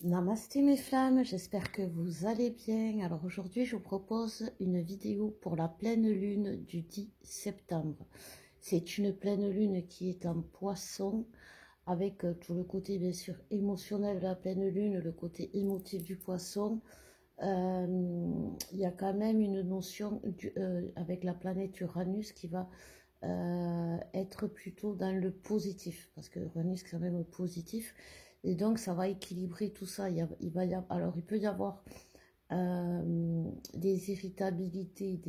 Namasté mes flammes, j'espère que vous allez bien. Alors aujourd'hui, je vous propose une vidéo pour la pleine lune du 10 septembre. C'est une pleine lune qui est en poisson, avec tout le côté bien sûr émotionnel de la pleine lune, le côté émotif du poisson. Il y a quand même une notion avec la planète Uranus qui va être plutôt dans le positif, parce que Uranus c'est quand même positif, et donc ça va équilibrer tout ça. Alors il peut y avoir des irritabilités,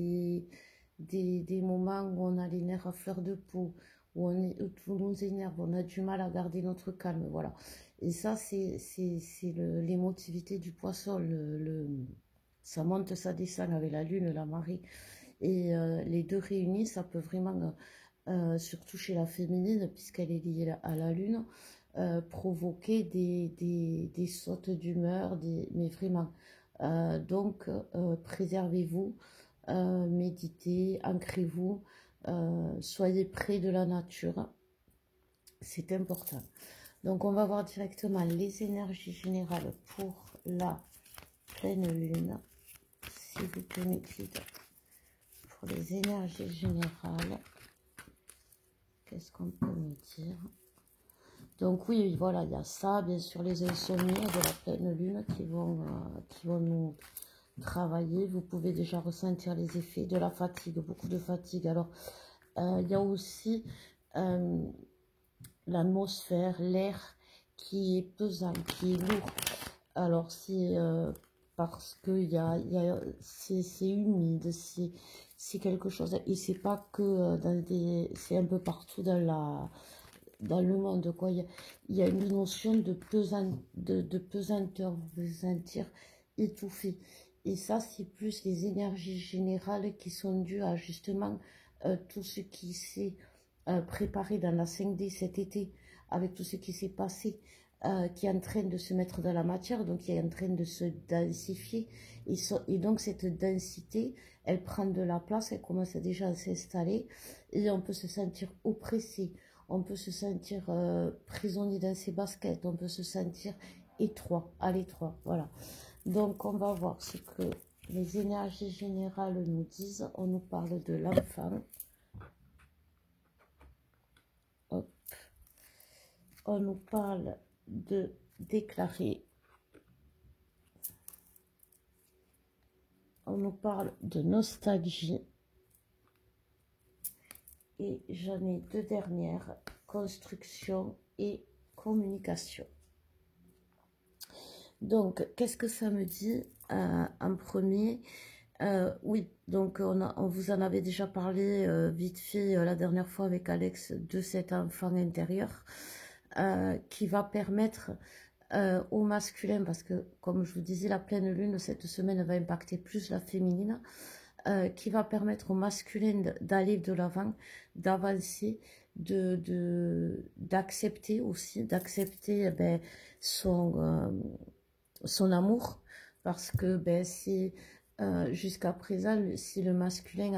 des moments où on a les nerfs à fleur de peau, où tout nous énerve, on a du mal à garder notre calme, voilà. Et ça, c'est l'émotivité du poisson, ça monte, ça descend avec la lune, la marée. Et les deux réunis, ça peut vraiment, surtout chez la féminine, puisqu'elle est liée à la lune, provoquer des sautes d'humeur, mais vraiment. Donc, préservez-vous, méditez, ancrez-vous, soyez près de la nature, c'est important. Donc, on va voir directement les énergies générales pour la pleine lune, s'il vous plaît, mes guides. Pour les énergies générales, qu'est-ce qu'on peut me dire? Donc oui, voilà, il y a ça, bien sûr, les insomnies de la pleine lune qui vont nous travailler. Vous pouvez déjà ressentir les effets de la fatigue, beaucoup de fatigue. Alors, il y a aussi l'atmosphère, l'air qui est pesant, qui est lourd. Alors, c'est parce que c'est humide, c'est quelque chose, et c'est pas que c'est un peu partout dans le monde, quoi. Il y a une notion de pesanteur, vous vous sentir étouffé. Et ça, c'est plus les énergies générales qui sont dues à justement tout ce qui s'est préparé dans la 5D cet été, avec tout ce qui s'est passé, qui est en train de se mettre dans la matière, donc qui est en train de se densifier. Et donc cette densité, elle prend de la place, elle commence déjà à s'installer, et on peut se sentir oppressé, on peut se sentir prisonnier dans ses baskets, on peut se sentir étroit, à l'étroit, voilà. Donc on va voir ce que les énergies générales nous disent. On nous parle de l'enfant. On nous parle de déclarer. On nous parle de nostalgie. Et j'en ai deux dernières, construction et communication. Donc, qu'est-ce que ça me dit en premier? Oui, donc on vous en avait déjà parlé vite fait la dernière fois avec Alex de cet enfant intérieur qui va permettre au masculin, parce que comme je vous disais, la pleine lune cette semaine va impacter plus la féminine, qui va permettre au masculin d'aller de l'avant, d'avancer, d'accepter aussi, d'accepter son amour, parce que si jusqu'à présent, si le masculin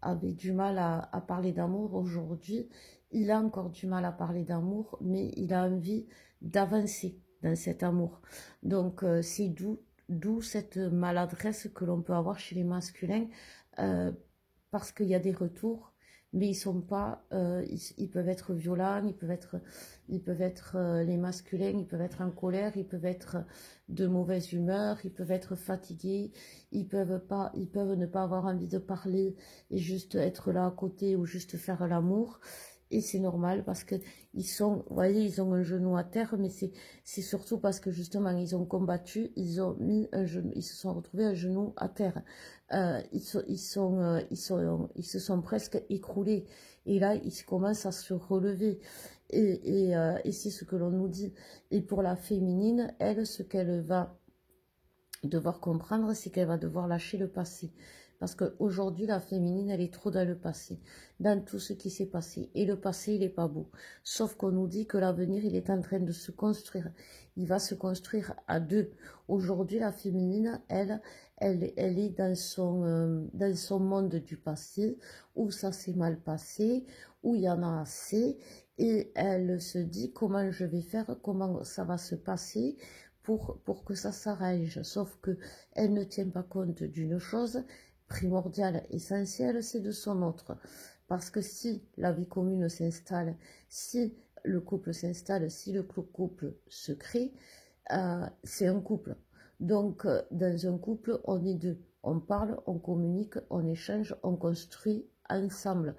avait du mal à parler d'amour, aujourd'hui, il a encore du mal à parler d'amour, mais il a envie d'avancer dans cet amour. Donc, c'est d'où cette maladresse que l'on peut avoir chez les masculins, parce qu'il y a des retours, mais ils sont pas, ils peuvent être violents, ils peuvent être les masculins, ils peuvent être en colère, ils peuvent être de mauvaise humeur, ils peuvent être fatigués, ils peuvent ne pas avoir envie de parler et juste être là à côté ou juste faire l'amour. Et c'est normal parce que vous voyez, ils ont un genou à terre, mais c'est surtout parce que justement ils ont combattu, ils ont mis un genou, ils se sont retrouvés un genou à terre. Ils se sont presque écroulés. Et là, ils commencent à se relever. Et c'est ce que l'on nous dit. Et pour la féminine, elle, ce qu'elle va devoir comprendre, c'est qu'elle va devoir lâcher le passé. Parce qu'aujourd'hui, la féminine, elle est trop dans le passé, dans tout ce qui s'est passé. Et le passé, il n'est pas beau. Sauf qu'on nous dit que l'avenir, il est en train de se construire. Il va se construire à deux. Aujourd'hui, la féminine, elle est dans son monde du passé, où ça s'est mal passé, où il y en a assez. Et elle se dit comment je vais faire, comment ça va se passer pour que ça s'arrange. Sauf que elle ne tient pas compte d'une chose primordiale, essentielle, c'est de son autre. Parce que si la vie commune s'installe, si le couple s'installe, si le couple se crée, c'est un couple. Donc, dans un couple, on est deux. On parle, on communique, on échange, on construit ensemble.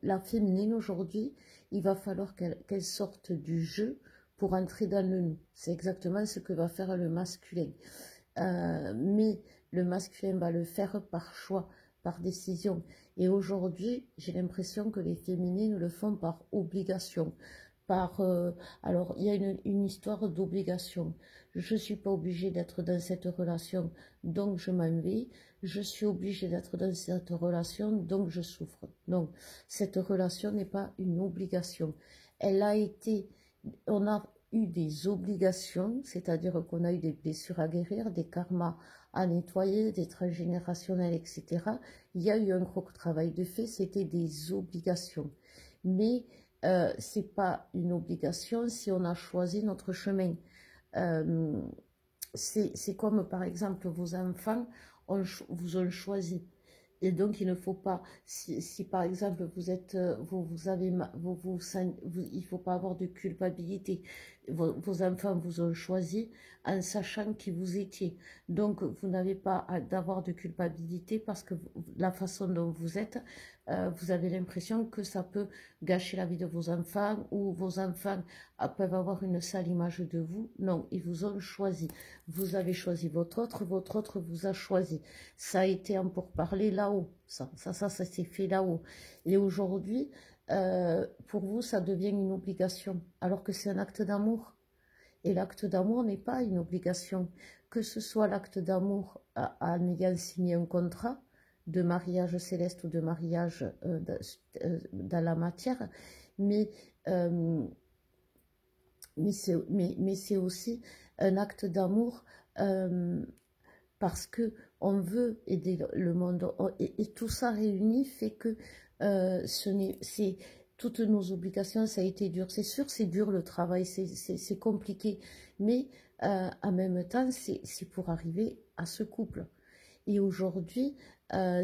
La féminine, aujourd'hui, il va falloir qu'elle sorte du jeu pour entrer dans le nous. C'est exactement ce que va faire le masculin. Mais le masculin va le faire par choix, par décision. Et aujourd'hui, j'ai l'impression que les féminines le font par obligation. Alors, il y a une histoire d'obligation. Je ne suis pas obligée d'être dans cette relation, donc je m'en vais. Je suis obligée d'être dans cette relation, donc je souffre. Donc, cette relation n'est pas une obligation. Elle a été... On a eu des obligations, c'est-à-dire qu'on a eu des blessures à guérir, des karmas à nettoyer, des transgénérationnels, etc. Il y a eu un gros travail de fait, c'était des obligations. Mais c'est pas une obligation si on a choisi notre chemin. C'est comme par exemple vos enfants vous ont choisi. Et donc il ne faut pas, si par exemple vous êtes, vous avez, il ne faut pas avoir de culpabilité. Vos enfants vous ont choisi en sachant qui vous étiez. Donc vous n'avez pas d'avoir de culpabilité parce que la façon dont vous êtes, vous avez l'impression que ça peut gâcher la vie de vos enfants ou vos enfants peuvent avoir une sale image de vous. Non, ils vous ont choisi. Vous avez choisi votre autre vous a choisi. Ça a été un pourparler là-haut. Ça s'est fait là-haut. Et aujourd'hui, pour vous, ça devient une obligation, alors que c'est un acte d'amour. Et l'acte d'amour n'est pas une obligation. Que ce soit l'acte d'amour en ayant signé un contrat de mariage céleste ou de mariage dans la matière, mais c'est aussi un acte d'amour parce que on veut aider le monde et tout ça réuni fait que c'est toutes nos obligations, ça a été dur. C'est sûr, c'est dur le travail, c'est compliqué, mais en même temps, c'est pour arriver à ce couple. Et aujourd'hui,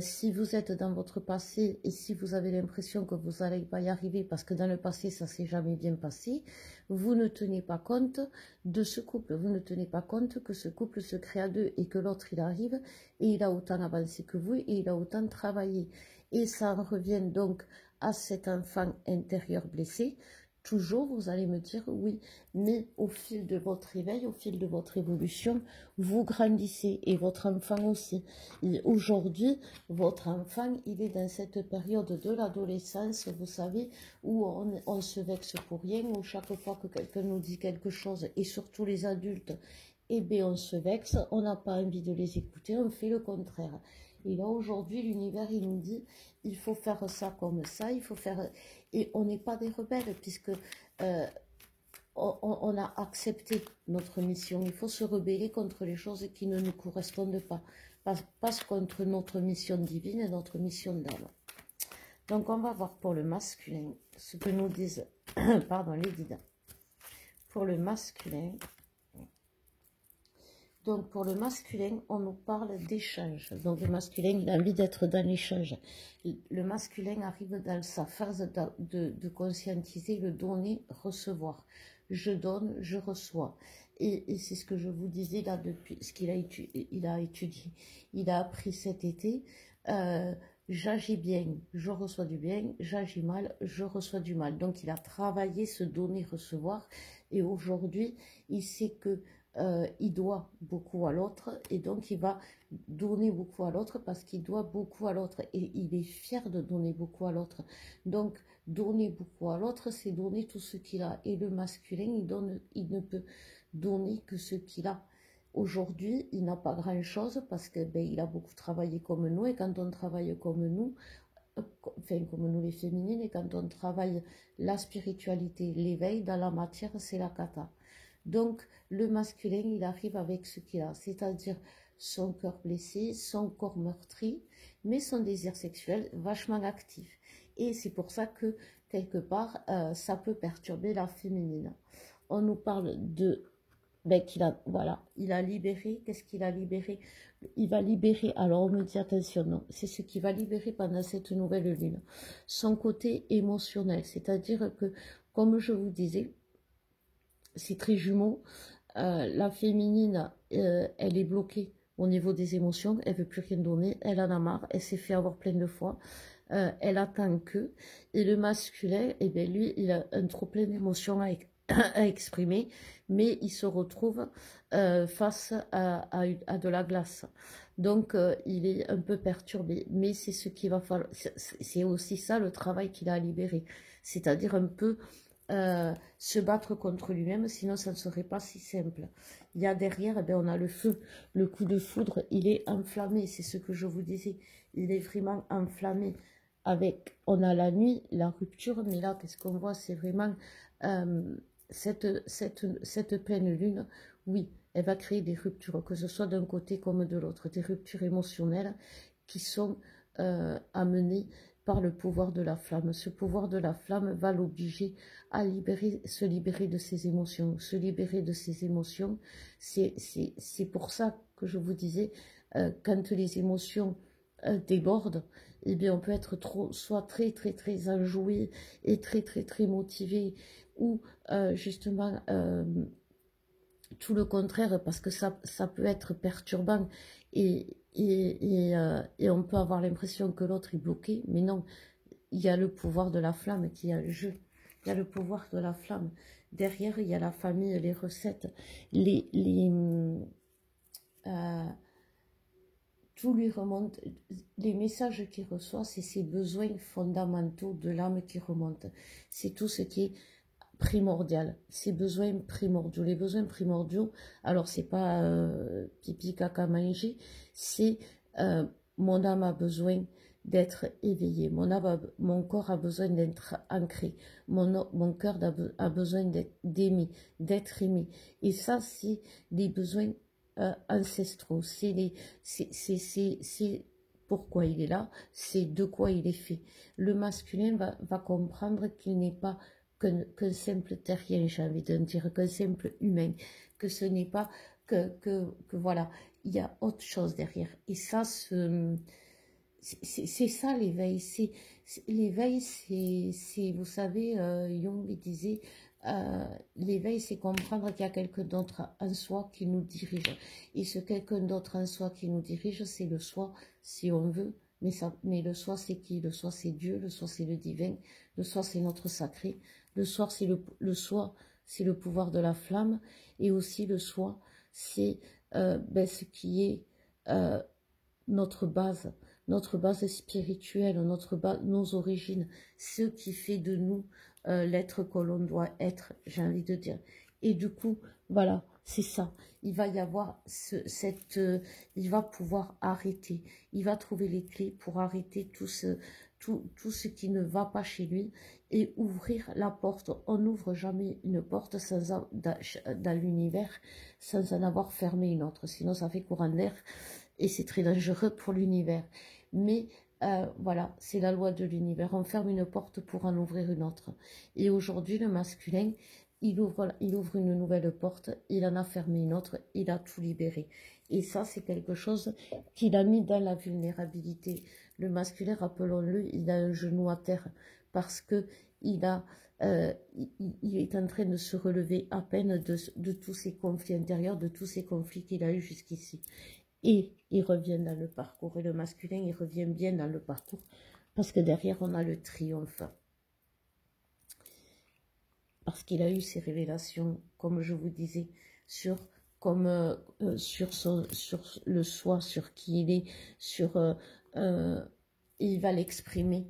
si vous êtes dans votre passé et si vous avez l'impression que vous n'allez pas y arriver parce que dans le passé, ça s'est jamais bien passé, vous ne tenez pas compte de ce couple. Vous ne tenez pas compte que ce couple se crée à deux et que l'autre, il arrive et il a autant avancé que vous et il a autant travaillé. Et ça revient donc à cet enfant intérieur blessé. Toujours, vous allez me dire oui, mais au fil de votre éveil, au fil de votre évolution, vous grandissez et votre enfant aussi. Et aujourd'hui, votre enfant, il est dans cette période de l'adolescence, vous savez, où on se vexe pour rien, où chaque fois que quelqu'un nous dit quelque chose, et surtout les adultes, eh bien on se vexe, on n'a pas envie de les écouter, on fait le contraire. Et là, aujourd'hui, l'univers, il nous dit, il faut faire ça comme ça, il faut faire... Et on n'est pas des rebelles, puisque on a accepté notre mission. Il faut se rebeller contre les choses qui ne nous correspondent pas. Pas contre notre mission divine et notre mission d'âme. Donc, on va voir pour le masculin, ce que nous disent, pardon, les guides. Pour le masculin... Donc, pour le masculin, on nous parle d'échange. Donc, le masculin, il a envie d'être dans l'échange. Le masculin arrive dans sa phase de conscientiser le donner, recevoir. Je donne, je reçois. Et c'est ce que je vous disais là depuis ce qu'il a étudié. Il a appris cet été. J'agis bien, je reçois du bien. J'agis mal, je reçois du mal. Donc, il a travaillé ce donner, recevoir. Et aujourd'hui, il sait que il doit beaucoup à l'autre et donc il va donner beaucoup à l'autre parce qu'il doit beaucoup à l'autre et il est fier de donner beaucoup à l'autre. Donc donner beaucoup à l'autre, c'est donner tout ce qu'il a. Et le masculin, il ne peut donner que ce qu'il a. Aujourd'hui, il n'a pas grand-chose parce que il a beaucoup travaillé comme nous et quand on travaille comme nous, enfin comme nous les féminines, et quand on travaille la spiritualité, l'éveil dans la matière, c'est la cata. Donc, le masculin, il arrive avec ce qu'il a, c'est-à-dire son cœur blessé, son corps meurtri, mais son désir sexuel vachement actif. Et c'est pour ça que, quelque part, ça peut perturber la féminine. On nous parle de ben, voilà, il a libéré. Qu'est-ce qu'il a libéré? Il va libérer, alors on me dit attention, non, c'est ce qui va libérer pendant cette nouvelle lune, son côté émotionnel, c'est-à-dire que, comme je vous disais, c'est très jumeau, la féminine, elle est bloquée au niveau des émotions, elle veut plus rien donner, elle en a marre, elle s'est fait avoir plein de fois, elle attend que, et le masculin, eh bien lui, il a un trop plein d'émotions à exprimer, mais il se retrouve face à de la glace. Donc, il est un peu perturbé, mais c'est ce qu'il va falloir, c'est aussi ça le travail qu'il a à libérer, c'est-à-dire un peu se battre contre lui-même, sinon ça ne serait pas si simple. Il y a derrière, eh bien, on a le feu, le coup de foudre, il est enflammé, c'est ce que je vous disais, il est vraiment enflammé. Avec, on a la nuit, la rupture, mais là, qu'est-ce qu'on voit? C'est vraiment euh, cette pleine lune, oui, elle va créer des ruptures, que ce soit d'un côté comme de l'autre, des ruptures émotionnelles qui sont amenées par le pouvoir de la flamme. Ce pouvoir de la flamme va l'obliger à se libérer de ses émotions. Se libérer de ses émotions, c'est pour ça que je vous disais, quand les émotions débordent, eh bien on peut être soit très très très enjoué et très très très motivé, ou justement tout le contraire, parce que ça peut être perturbant et on peut avoir l'impression que l'autre est bloqué, mais non, il y a le pouvoir de la flamme qui est en jeu. Il y a le pouvoir de la flamme. Derrière, il y a la famille, les recettes, euh, tout lui remonte. Les messages qu'il reçoit, c'est ses besoins fondamentaux de l'âme qui remontent. C'est tout ce qui est primordial, ses besoins primordiaux. Les besoins primordiaux, alors c'est pas pipi, caca, manger, c'est mon âme a besoin d'être éveillé, mon corps a besoin d'être ancré, mon cœur a besoin d'aimer, d'être aimé. Et ça, c'est les besoins ancestraux, c'est pourquoi il est là, c'est de quoi il est fait. Le masculin va comprendre qu'il n'est pas qu'un simple terrien, j'ai envie de dire, qu'un simple humain, que ce n'est pas que voilà, il y a autre chose derrière. Et ça, c'est ça l'éveil. L'éveil, vous savez, Jung disait, l'éveil, c'est comprendre qu'il y a quelqu'un d'autre en soi qui nous dirige. Et ce quelqu'un d'autre en soi qui nous dirige, c'est le soi, si on veut. Mais le soi, c'est qui? Le soi, c'est Dieu, le soi, c'est le divin, le soi, c'est notre sacré, le soi, c'est le soi, c'est le pouvoir de la flamme, et aussi le soi, c'est ce qui est euh, notre base spirituelle, nos origines, ce qui fait de nous l'être que l'on doit être, j'ai envie de dire. Et du coup, voilà, c'est ça. Il va y avoir il va pouvoir arrêter. Il va trouver les clés pour arrêter tout ce qui ne va pas chez lui et ouvrir la porte. On n'ouvre jamais une porte dans l'univers sans en avoir fermé une autre. Sinon, ça fait courant d'air et c'est très dangereux pour l'univers. Mais voilà, c'est la loi de l'univers. On ferme une porte pour en ouvrir une autre. Et aujourd'hui, le masculin, il ouvre une nouvelle porte, il en a fermé une autre, il a tout libéré. Et ça, c'est quelque chose qu'il a mis dans la vulnérabilité. Le masculin, rappelons-le, il a un genou à terre parce que il est en train de se relever à peine de tous ces conflits intérieurs, de tous ces conflits qu'il a eu jusqu'ici. Et il revient dans le parcours. Et le masculin, il revient bien dans le parcours. Parce que derrière, on a le triomphe. Parce qu'il a eu ces révélations, comme je vous disais, sur le soi, sur qui il est, il va l'exprimer,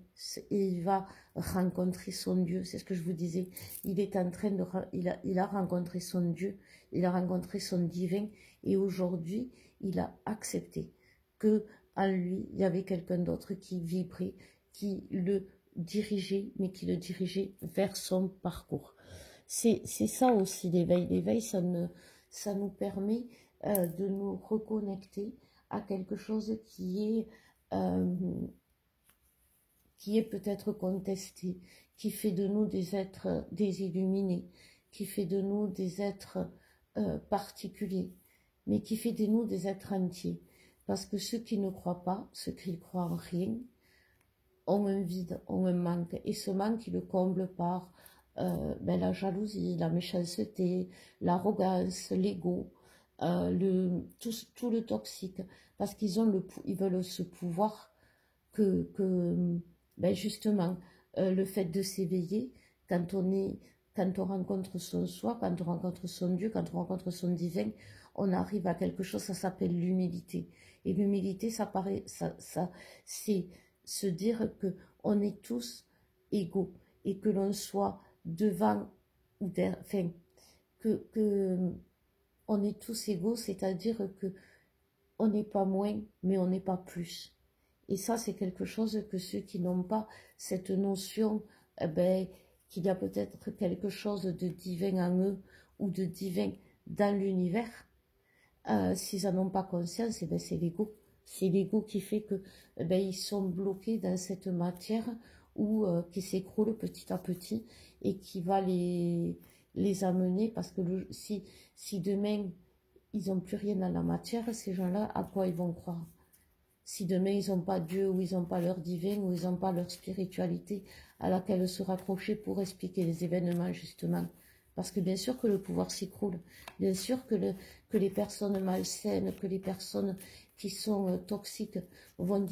il va rencontrer son Dieu, c'est ce que je vous disais. Il est en train il a rencontré son Dieu, il a rencontré son divin, et aujourd'hui, il a accepté que en lui, il y avait quelqu'un d'autre qui vibrait, qui le dirigeait, mais qui le dirigeait vers son parcours. C'est ça aussi l'éveil. L'éveil, ça nous permet de nous reconnecter à quelque chose euh, qui est peut-être contesté, qui fait de nous des êtres désilluminés, qui fait de nous des êtres particulier, mais qui fait de nous des êtres entiers. Parce que ceux qui ne croient pas, ceux qui croient en rien, ont un vide, ont un manque. Et ce manque, ils le comblent par la jalousie, la méchanceté, l'arrogance, l'ego, tout le toxique. Parce qu'ils ils veulent ce pouvoir que justement, le fait de s'éveiller, quand quand on rencontre son soi, quand on rencontre son Dieu, quand on rencontre son divin, on arrive à quelque chose, ça s'appelle l'humilité. Et l'humilité, c'est se dire que on est tous égaux et que l'on soit devant ou derrière, enfin, que on est tous égaux, c'est-à-dire que on n'est pas moins, mais on n'est pas plus. Et ça, c'est quelque chose que ceux qui n'ont pas cette notion, qu'il y a peut-être quelque chose de divin en eux ou de divin dans l'univers, s'ils n'en ont pas conscience, c'est l'ego. C'est l'ego qui fait que ils sont bloqués dans cette matière ou qui s'écroule petit à petit et qui va les amener parce que si demain ils n'ont plus rien dans la matière, ces gens-là, à quoi ils vont croire? Si demain ils n'ont pas Dieu ou ils n'ont pas leur divin ou ils n'ont pas leur spiritualité à laquelle se raccrocher pour expliquer les événements justement. Parce que bien sûr que le pouvoir s'écroule, bien sûr que les personnes malsaines, que les personnes qui sont toxiques vont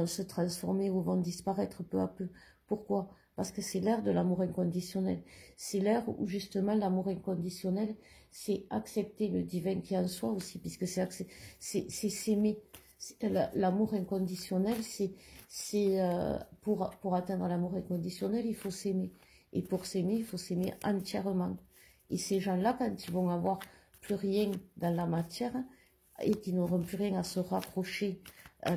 se transformer ou vont disparaître peu à peu. Pourquoi? Parce que c'est l'ère de l'amour inconditionnel. C'est l'ère où justement l'amour inconditionnel, c'est accepter le divin qui est en soi aussi, puisque c'est s'aimer. L'amour inconditionnel, pour atteindre l'amour inconditionnel, il faut s'aimer. Et pour s'aimer, il faut s'aimer entièrement. Et ces gens-là, quand ils vont avoir plus rien dans la matière et qu'ils n'auront plus rien à se raccrocher,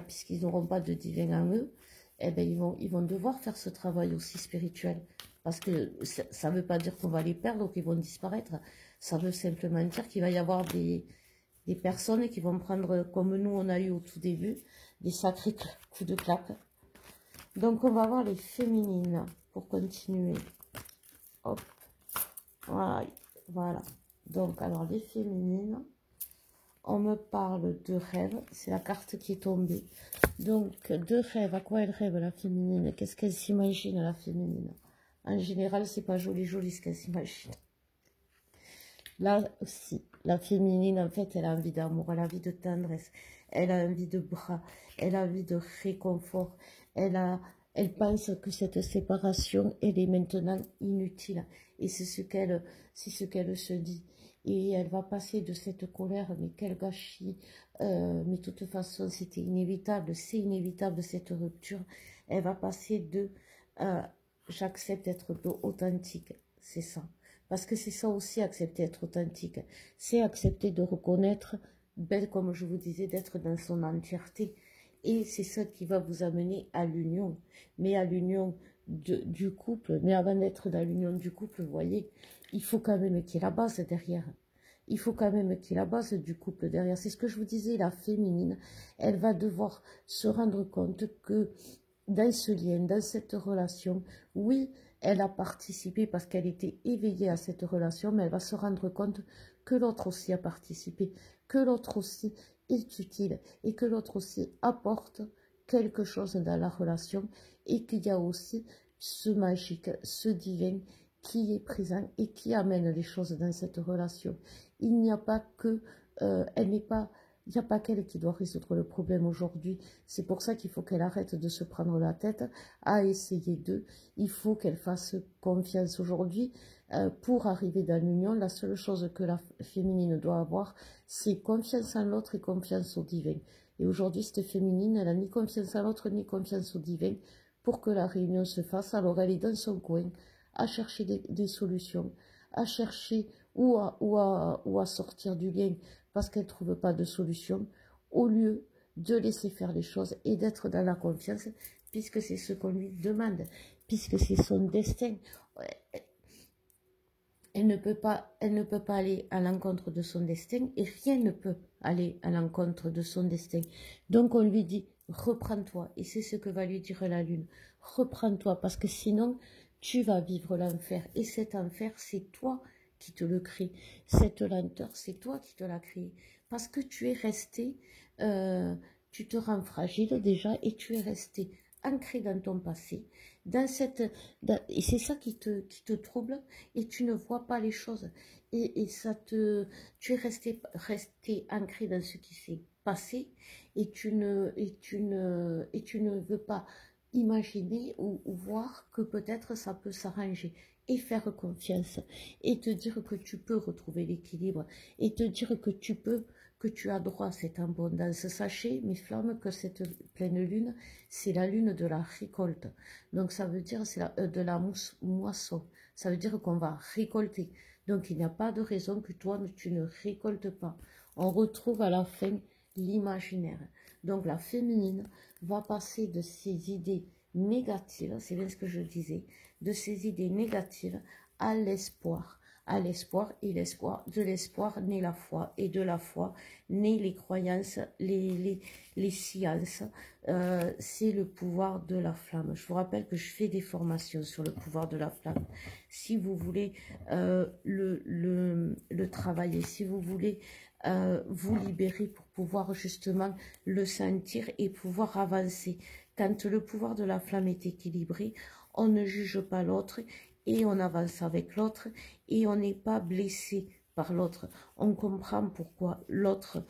puisqu'ils n'auront pas de divin en eux, eh ben ils vont devoir faire ce travail aussi spirituel. Parce que ça ne veut pas dire qu'on va les perdre ou qu'ils vont disparaître. Ça veut simplement dire qu'il va y avoir des personnes qui vont prendre, comme nous on a eu au tout début, des sacrés coups de claque. Donc on va voir les féminines pour continuer. Hop, voilà. Donc alors les féminines, on me parle de rêve, c'est la carte qui est tombée. Donc de rêve, à quoi elle rêve la féminine? Qu'est-ce qu'elle s'imagine la féminine? En général, c'est pas joli ce qu'elle s'imagine. Là aussi, la féminine, en fait, elle a envie d'amour, elle a envie de tendresse, elle a envie de bras, elle a envie de réconfort, elle pense que cette séparation, elle est maintenant inutile. Et c'est ce qu'elle se dit. Et elle va passer de cette colère, mais quel gâchis, mais de toute façon, c'était inévitable, c'est inévitable cette rupture. Elle va passer de j'accepte d'être authentique, c'est ça. Parce que c'est ça aussi, accepter d'être authentique. C'est accepter de reconnaître, comme je vous disais, d'être dans son entièreté. Et c'est ça qui va vous amener à l'union. Mais à l'union du couple. Mais avant d'être dans l'union du couple, vous voyez, il faut quand même qu'il y ait la base derrière. Il faut quand même qu'il y ait la base du couple derrière. C'est ce que je vous disais, la féminine, elle va devoir se rendre compte que dans ce lien, dans cette relation, oui, elle a participé parce qu'elle était éveillée à cette relation, mais elle va se rendre compte que l'autre aussi a participé, que l'autre aussi est utile et que l'autre aussi apporte quelque chose dans la relation et qu'il y a aussi ce magique, ce divin qui est présent et qui amène les choses dans cette relation. Il n'y a pas que, elle n'est pas... Il n'y a pas qu'elle qui doit résoudre le problème aujourd'hui. C'est pour ça qu'il faut qu'elle arrête de se prendre la tête à essayer d'eux. Il faut qu'elle fasse confiance aujourd'hui pour arriver dans l'union. La seule chose que la féminine doit avoir, c'est confiance en l'autre et confiance au divin. Et aujourd'hui, cette féminine, elle n'a ni confiance en l'autre ni confiance au divin pour que la réunion se fasse. Alors elle est dans son coin à chercher des solutions, à chercher ou à sortir du lien parce qu'elle ne trouve pas de solution, au lieu de laisser faire les choses et d'être dans la confiance, puisque c'est ce qu'on lui demande, puisque c'est son destin. Elle ne peut pas aller à l'encontre de son destin et rien ne peut aller à l'encontre de son destin. Donc on lui dit, reprends-toi, et c'est ce que va lui dire la lune, reprends-toi, parce que sinon, tu vas vivre l'enfer, et cet enfer, c'est toi qui te le crée. Cette lenteur, c'est toi qui te l'as créée. Parce que tu es resté, tu te rends fragile déjà et tu es resté ancré dans ton passé, et c'est ça qui te trouble et tu ne vois pas les choses. Et tu es resté ancré dans ce qui s'est passé et tu ne veux pas imaginer ou voir que peut-être ça peut s'arranger et faire confiance et te dire que tu peux retrouver l'équilibre et te dire que tu as droit à cette abondance. Sachez, mes flammes, que cette pleine lune, c'est la lune de la récolte. Donc ça veut dire c'est de la moisson. Ça veut dire qu'on va récolter. Donc il n'y a pas de raison que toi tu ne récoltes pas. On retrouve à la fin l'imaginaire. Donc la féminine va passer de ces idées négatives, c'est bien ce que je disais, de ces idées négatives à l'espoir. À l'espoir, et de l'espoir naît la foi, et de la foi naît les croyances, les sciences. C'est le pouvoir de la flamme. Je vous rappelle que je fais des formations sur le pouvoir de la flamme. Si vous voulez le travailler, si vous voulez vous libérer pour pouvoir justement le sentir et pouvoir avancer. Quand le pouvoir de la flamme est équilibré, on ne juge pas l'autre et on avance avec l'autre et on n'est pas blessé par l'autre. On comprend pourquoi l'autre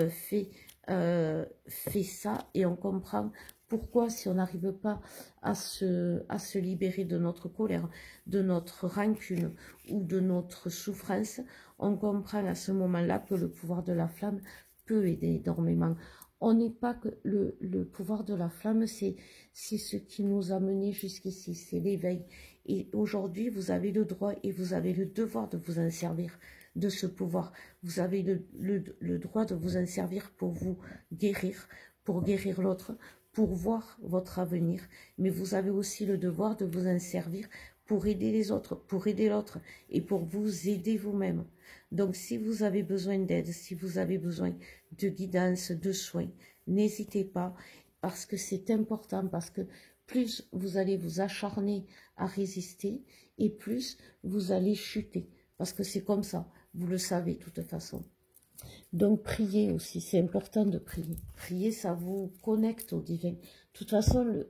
fait ça et on comprend pourquoi si on n'arrive pas à se libérer de notre colère, de notre rancune ou de notre souffrance, on comprend à ce moment-là que le pouvoir de la flamme peut aider énormément. On n'est pas que le pouvoir de la flamme, c'est ce qui nous a menés jusqu'ici, c'est l'éveil. Et aujourd'hui, vous avez le droit et vous avez le devoir de vous en servir de ce pouvoir. Vous avez le droit de vous en servir pour vous guérir, pour guérir l'autre, pour voir votre avenir. Mais vous avez aussi le devoir de vous en servir pour aider les autres, pour aider l'autre et pour vous aider vous-même. Donc, si vous avez besoin d'aide, si vous avez besoin de guidance, de soins, n'hésitez pas parce que c'est important, parce que plus vous allez vous acharner à résister et plus vous allez chuter. Parce que c'est comme ça, vous le savez de toute façon. Donc, priez aussi, c'est important de prier. Prier, ça vous connecte au divin. De toute façon,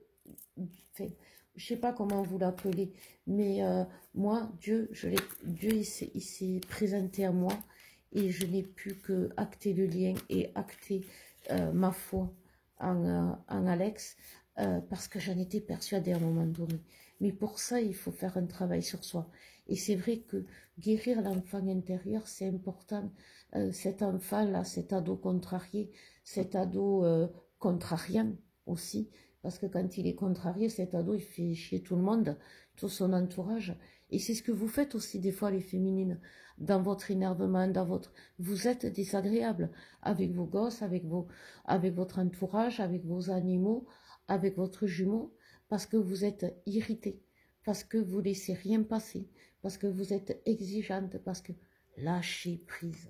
je ne sais pas comment vous l'appelez, mais moi, Dieu, il s'est présenté à moi et je n'ai pu que acter le lien et acter ma foi en Alex parce que j'en étais persuadée à un moment donné. Mais pour ça, il faut faire un travail sur soi. Et c'est vrai que guérir l'enfant intérieur, c'est important. Cet enfant-là, cet ado contrarié, cet ado contrariant aussi, parce que quand il est contrarié, cet ado, il fait chier tout le monde, tout son entourage. Et c'est ce que vous faites aussi des fois, les féminines, dans votre énervement, vous êtes désagréable avec vos gosses, avec votre entourage, avec vos animaux, avec votre jumeau, parce que vous êtes irrité, parce que vous laissez rien passer, parce que vous êtes exigeante, parce que lâchez prise.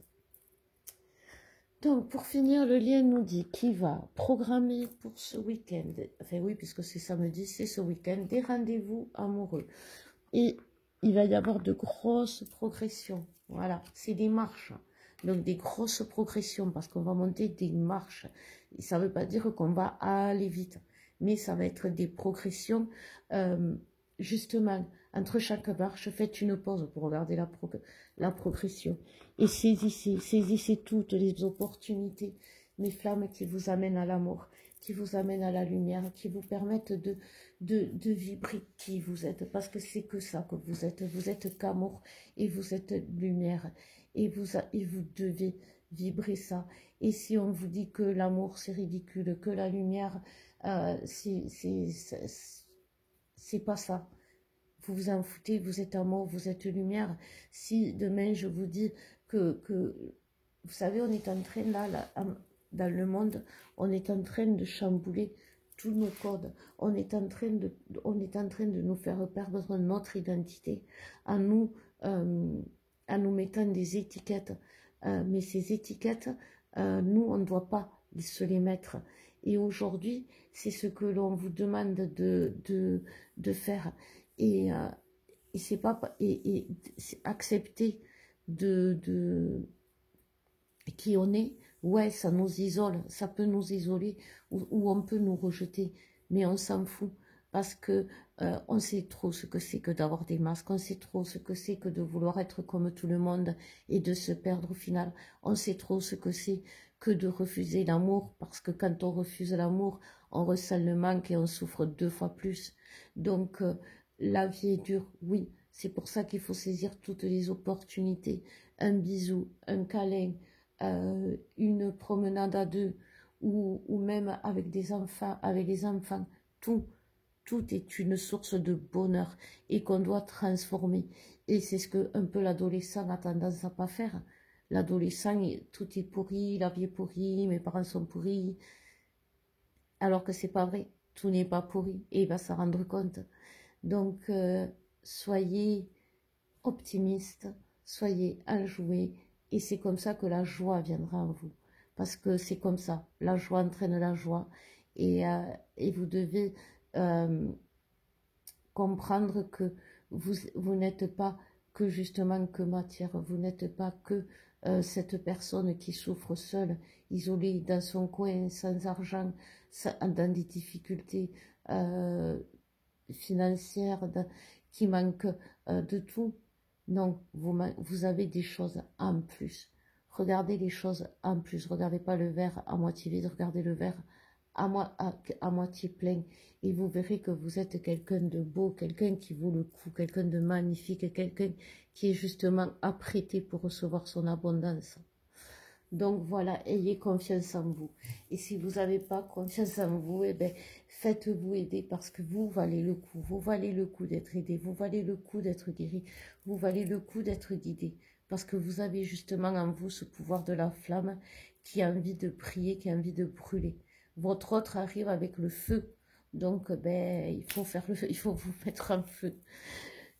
Donc, pour finir, le lien nous dit qu'il va programmer pour ce week-end, enfin oui, puisque c'est samedi, c'est ce week-end, des rendez-vous amoureux. Et il va y avoir de grosses progressions. Voilà, c'est des marches. Donc, des grosses progressions, parce qu'on va monter des marches. Et ça ne veut pas dire qu'on va aller vite, mais ça va être des progressions, justement, entre chaque marche, faites une pause pour regarder la progression. Et saisissez toutes les opportunités, mes flammes qui vous amènent à l'amour, qui vous amènent à la lumière, qui vous permettent de vibrer qui vous êtes, parce que c'est que ça que vous êtes qu'amour et vous êtes lumière, et vous devez vibrer ça. Et si on vous dit que l'amour c'est ridicule, que la lumière c'est pas ça, vous vous en foutez, vous êtes amour, vous êtes lumière. Si demain je vous dis que vous savez, on est en train là, dans le monde, on est en train de chambouler tous nos codes. On est en train de nous faire perdre notre identité en nous mettant des étiquettes. Mais ces étiquettes, nous, on ne doit pas se les mettre. Et aujourd'hui, c'est ce que l'on vous demande de faire. Et c'est pas accepter de qui on est, ouais, ça nous isole, ça peut nous isoler, ou on peut nous rejeter, mais on s'en fout, parce que on sait trop ce que c'est que d'avoir des masques, on sait trop ce que c'est que de vouloir être comme tout le monde et de se perdre au final, on sait trop ce que c'est que de refuser l'amour, parce que quand on refuse l'amour, on ressent le manque et on souffre 2 fois plus. Donc la vie est dure, oui, c'est pour ça qu'il faut saisir toutes les opportunités, un bisou, un câlin, une promenade à deux, ou même avec des enfants, avec les enfants, tout, tout est une source de bonheur et qu'on doit transformer. Et c'est ce que un peu l'adolescent a tendance à pas faire. L'adolescent, tout est pourri, la vie est pourrie, mes parents sont pourris, alors que c'est pas vrai. Tout n'est pas pourri et il va s'en rendre compte. Donc, soyez optimiste, soyez enjoué, et c'est comme ça que la joie viendra en vous. Parce que c'est comme ça, la joie entraîne la joie, et vous devez comprendre que vous n'êtes pas que justement que matière, vous n'êtes pas que cette personne qui souffre seule, isolée dans son coin, sans argent, dans des difficultés financières, qui manque de tout. Non, vous avez des choses en plus. Regardez les choses en plus. Regardez pas le verre à moitié vide, regardez le verre à moitié plein. Et vous verrez que vous êtes quelqu'un de beau, quelqu'un qui vaut le coup, quelqu'un de magnifique, quelqu'un qui est justement apprêté pour recevoir son abondance. Donc voilà, ayez confiance en vous. Et si vous n'avez pas confiance en vous, eh ben, faites-vous aider, parce que vous valez le coup. Vous valez le coup d'être aidé. Vous valez le coup d'être guéri. Vous valez le coup d'être guidé. Parce que vous avez justement en vous ce pouvoir de la flamme qui a envie de prier, qui a envie de brûler. Votre autre arrive avec le feu. Donc, ben, il faut vous mettre en feu.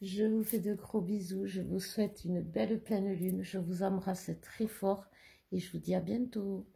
Je vous fais de gros bisous. Je vous souhaite une belle pleine lune. Je vous embrasse très fort. Et je vous dis à bientôt.